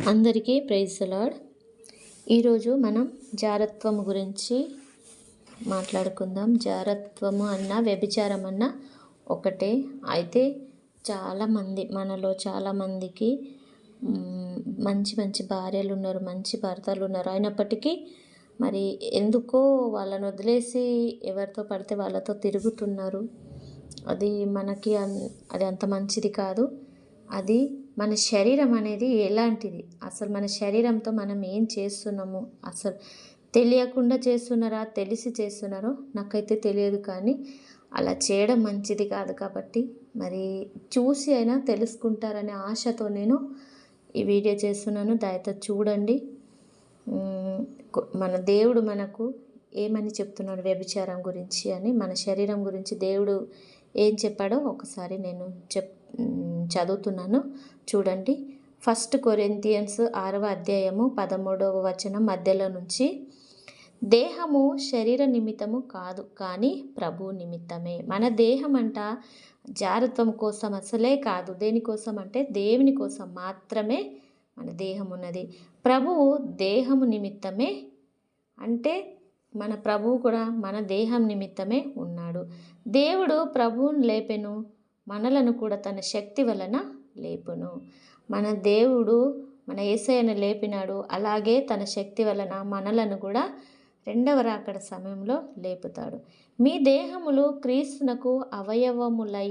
అందరికీ praise the lord. ఈరోజు మనం జారత్వం గురించి మాట్లాడుకుందాం. జారత్వము అన్న వ్యభిచారం అన్న ఒకటే. అయితే మనలో చాలామందికి మంచి మంచి భార్యలు ఉన్నారు, మంచి భర్తలు ఉన్నారు. అయినప్పటికీ మరి ఎందుకో వాళ్ళని వదిలేసి ఎవరితో పడితే వాళ్ళతో తిరుగుతున్నారు. అది అది అంత మంచిది కాదు. అది మన శరీరం అనేది ఎలాంటిది, అసలు మన శరీరంతో మనం ఏం చేస్తున్నాము, అసలు తెలియకుండా చేస్తున్నారా తెలిసి చేస్తున్నారో నాకైతే తెలియదు. కానీ అలా చేయడం మంచిది కాదు. కాబట్టి మరి చూసి అయినా తెలుసుకుంటారనే ఆశతో నేను ఈ వీడియో చేస్తున్నాను. దయతో చూడండి. మన దేవుడు మనకు ఏమని చెప్తున్నాడు వ్యభిచారం గురించి అని, మన శరీరం గురించి దేవుడు ఏం చెప్పాడో ఒకసారి నేను చదువుతున్నాను, చూడండి. 1 కొరింథియన్స్ 6వ అధ్యాయము 13వ వచనం మధ్యలో నుంచి, దేహము శరీర నిమిత్తము కాదు కానీ ప్రభు నిమిత్తమే. మన దేహం అంట జారత్వం కోసం అసలే కాదు. దేనికోసం అంటే దేవుని కోసం మాత్రమే మన దేహం ఉన్నది. ప్రభువు దేహము నిమిత్తమే అంటే మన ప్రభువు కూడా మన దేహం నిమిత్తమే ఉన్నాడు. దేవుడు ప్రభువును లేపెను, మనలను కూడా తన శక్తి వలన లేపును. మన దేవుడు మన యేసయ్యను లేపినాడు, అలాగే తన శక్తి వలన మనలను కూడా రెండవ రాకడ సమయంలో లేపుతాడు. మీ దేహములు క్రీస్తునకు అవయవములై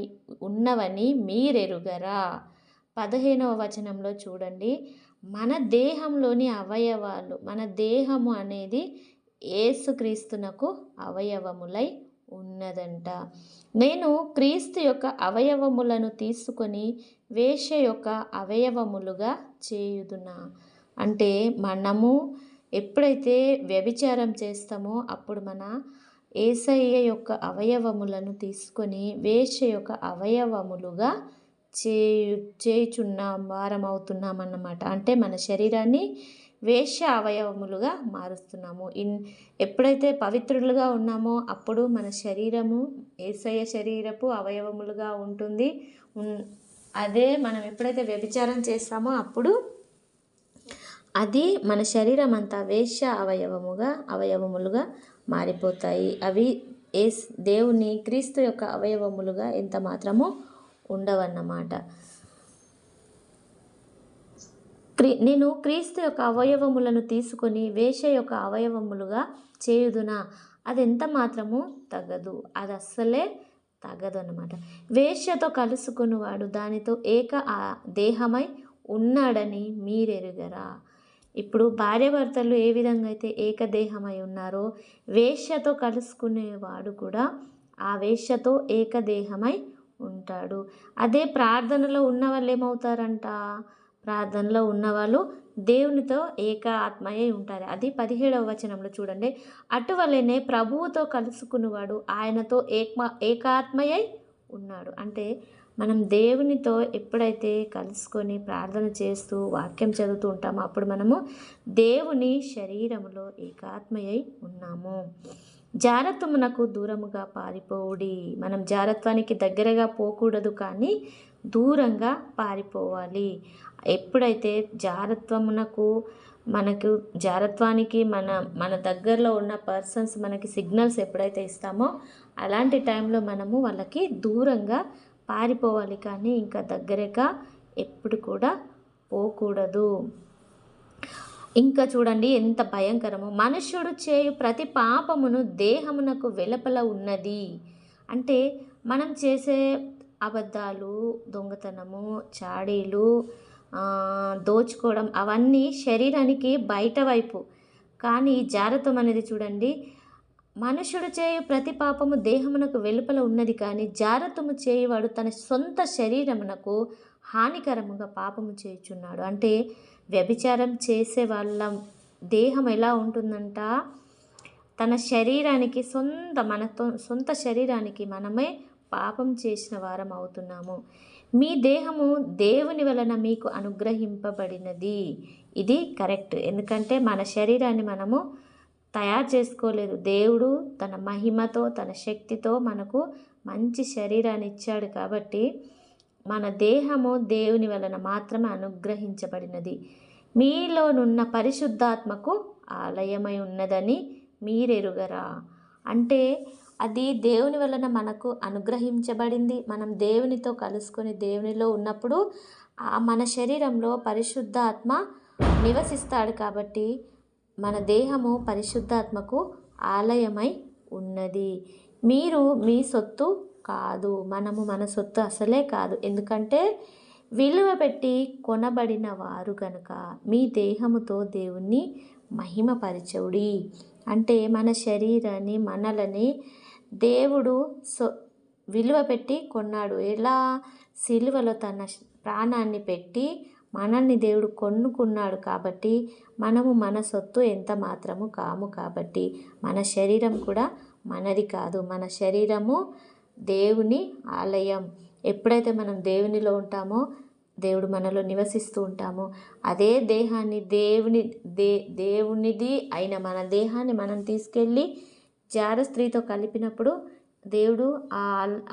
ఉన్నవని మీరెరుగరా. 15వ వచనంలో చూడండి, మన దేహంలోని అవయవాలు, మన దేహము అనేది యేసుక్రీస్తునకు అవయవములై ఉన్నదంట. నేను క్రీస్తు యొక్క అవయవములను తీసుకొని వేశ్య యొక్క అవయవములుగా చేయుదునా. అంటే మనము ఎప్పుడైతే వ్యభిచారం చేస్తామో అప్పుడు మన యేసయ్య యొక్క అవయవములను తీసుకొని వేశ్య యొక్క అవయవములుగా చేయుచున్నాం, వారమవుతున్నామన్నమాట. అంటే మన శరీరాన్ని వేశ్య అవయవములుగా మారుస్తున్నాము. ఎప్పుడైతే పవిత్రులుగా ఉన్నామో అప్పుడు మన శరీరము యేసయ్య శరీరపు అవయవములుగా ఉంటుంది. అదే మనం ఎప్పుడైతే వ్యభిచారం చేస్తామో అప్పుడు అది మన శరీరం అంతా వేశ్య అవయవములుగా మారిపోతాయి. అవి దేవుని క్రీస్తు యొక్క అవయవములుగా ఎంత మాత్రమో ఉండవన్నమాట. నేను క్రీస్తు యొక్క అవయవములను తీసుకొని వేశ్య యొక్క అవయవములుగా చేయుదునా. అది ఎంత మాత్రము తగదు, అది అస్సలే తగదు అన్నమాట. వేశ్యతో కలుసుకునివాడు దానితో ఏక దేహమై ఉన్నాడని మీరెరుగరా. ఇప్పుడు భార్యాభర్తలు ఏ విధంగా అయితే ఏకదేహమై ఉన్నారో వేశ్యతో కలుసుకునేవాడు కూడా ఆ వేశ్యతో ఏకదేహమై ఉంటాడు. అదే ప్రార్థనలో ఉన్న వాళ్ళు ఏమవుతారంట, ప్రార్థనలో ఉన్నవాళ్ళు దేవునితో ఏక ఆత్మయై ఉంటారు. అది 17వ వచనంలో చూడండి, అటువలనే ప్రభువుతో కలుసుకునేవాడు ఆయనతో ఏకాత్మయై ఉన్నాడు. అంటే మనం దేవునితో ఎప్పుడైతే కలుసుకొని ప్రార్థన చేస్తూ వాక్యం చదువుతూ ఉంటామో అప్పుడు మనము దేవుని శరీరములో ఏకాత్మయై ఉన్నాము. జారత్వమునకు దూరముగా పారిపోవుడి. మనం జారత్వానికి దగ్గరగా పోకూడదు, కానీ దూరంగా పారిపోవాలి. ఎప్పుడైతే జారత్వానికి మన దగ్గరలో ఉన్న పర్సన్స్ మనకి సిగ్నల్స్ ఎప్పుడైతే ఇస్తామో అలాంటి టైంలో మనము వాళ్ళకి దూరంగా పారిపోవాలి, కానీ ఇంకా దగ్గరగా ఎప్పుడు కూడా పోకూడదు. ఇంకా చూడండి ఎంత భయంకరమో, మనుష్యుడు చేయు ప్రతి పాపమును దేహమునకు వెలుపల ఉన్నది. అంటే మనం చేసే అబద్ధాలు, దొంగతనము, చాడీలు, దోచుకోవడం అవన్నీ శరీరానికి బయట వైపు. కానీ జారత్వం అనేది చూడండి, మనుషుడు చేయు ప్రతి పాపము దేహమునకు వెలుపల ఉన్నది, కానీ జారత్వము చేయువాడు తన సొంత శరీరమునకు హానికరముగా పాపము చేయుచున్నాడు. అంటే వ్యభిచారం చేసే వాళ్ళ దేహం ఎలా ఉంటుందంట, తన శరీరానికి సొంత శరీరానికి మనమే పాపం చేసిన వారం అవుతున్నాము. మీ దేహము దేవుని వలన మీకు అనుగ్రహింపబడినది. ఇది కరెక్ట్. ఎందుకంటే మన శరీరాన్ని మనము తయారు చేసుకోలేదు. దేవుడు తన మహిమతో తన శక్తితో మనకు మంచి శరీరాన్ని ఇచ్చాడు. కాబట్టి మన దేహము దేవుని వలన మాత్రమే అనుగ్రహించబడినది. మీలోనున్న పరిశుద్ధాత్మకు ఆలయమై ఉన్నదని మీరెరుగరా. అంటే అది దేవుని వలన మనకు అనుగ్రహించబడింది. మనం దేవునితో కలుసుకొని దేవునిలో ఉన్నప్పుడు మన శరీరంలో పరిశుద్ధాత్మ నివసిస్తాడు. కాబట్టి మన దేహము పరిశుద్ధాత్మకు ఆలయమై ఉన్నది. మీరు మీ సొత్తు కాదు. మనము మన సొత్తు అసలే కాదు. ఎందుకంటే విలువ పెట్టి కొనబడిన వారు కనుక మీ దేహముతో దేవుణ్ణి మహిమపరచుడి. అంటే మన శరీరాన్ని మనలని దేవుడు విలువ పెట్టి కొన్నాడు. ఎలా? సిలువలో తన ప్రాణాన్ని పెట్టి మనల్ని దేవుడు కొనుక్కున్నాడు. కాబట్టి మనము మన సొత్తు ఎంత మాత్రము కాము. కాబట్టి మన శరీరం కూడా మనది కాదు. మన శరీరము దేవుని ఆలయం. ఎప్పుడైతే మనం దేవునిలో ఉంటామో దేవుడు మనలో నివసిస్తూ ఉంటామో అదే దేహాన్ని దేవునిది అయిన మన దేహాన్ని మనం తీసుకెళ్ళి జార స్త్రీతో కలిపినప్పుడు దేవుడు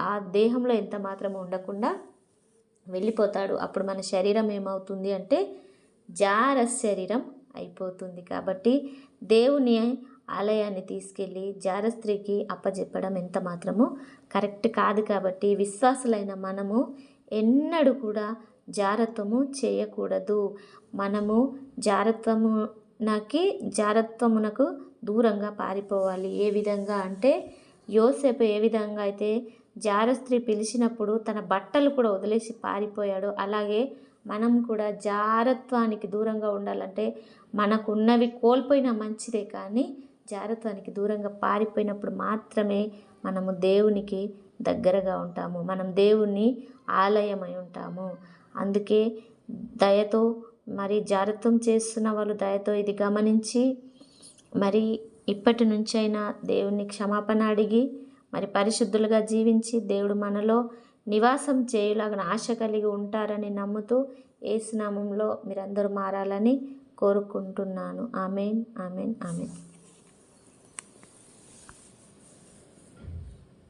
ఆ దేహంలో ఎంత మాత్రం ఉండకుండా వెళ్ళిపోతాడు. అప్పుడు మన శరీరం ఏమవుతుంది అంటే జార శరీరం అయిపోతుంది. కాబట్టి దేవుని ఆలయాన్ని తీసుకెళ్ళి జార స్త్రీకి అప్పచెప్పడం ఎంత మాత్రము కరెక్ట్ కాదు. కాబట్టి విశ్వాసులైన మనము ఎన్నడూ కూడా జారత్వము చేయకూడదు. మనము జారత్వమునకు దూరంగా పారిపోవాలి. ఏ విధంగా అంటే యోసేపు ఏ విధంగా అయితే జార స్త్రీ పిలిచినప్పుడు తన బట్టలు కూడా వదిలేసి పారిపోయాడో అలాగే మనం కూడా జారత్వానికి దూరంగా ఉండాలంటే మనకున్నవి కోల్పోయినా మంచిదే, కానీ జారత్వానికి దూరంగా పారిపోయినప్పుడు మాత్రమే మనము దేవునికి దగ్గరగా ఉంటాము. మనం దేవుని ఆలయమై ఉంటాము. అందుకే దయతో మరి జారత్వం చేస్తున్న వాళ్ళు దయతో ఇది గమనించి మరి ఇప్పటి నుంచైనా దేవుని క్షమాపణ అడిగి మరి పరిశుద్ధులుగా జీవించి దేవుడు మనలో నివాసం చేయలాగా ఆశ కలిగి ఉంటారని నమ్ముతూ యేసు నామములో మీరందరూ మారాలని కోరుకుంటున్నాను. ఆమేన్, ఆమేన్, ఆమేన్.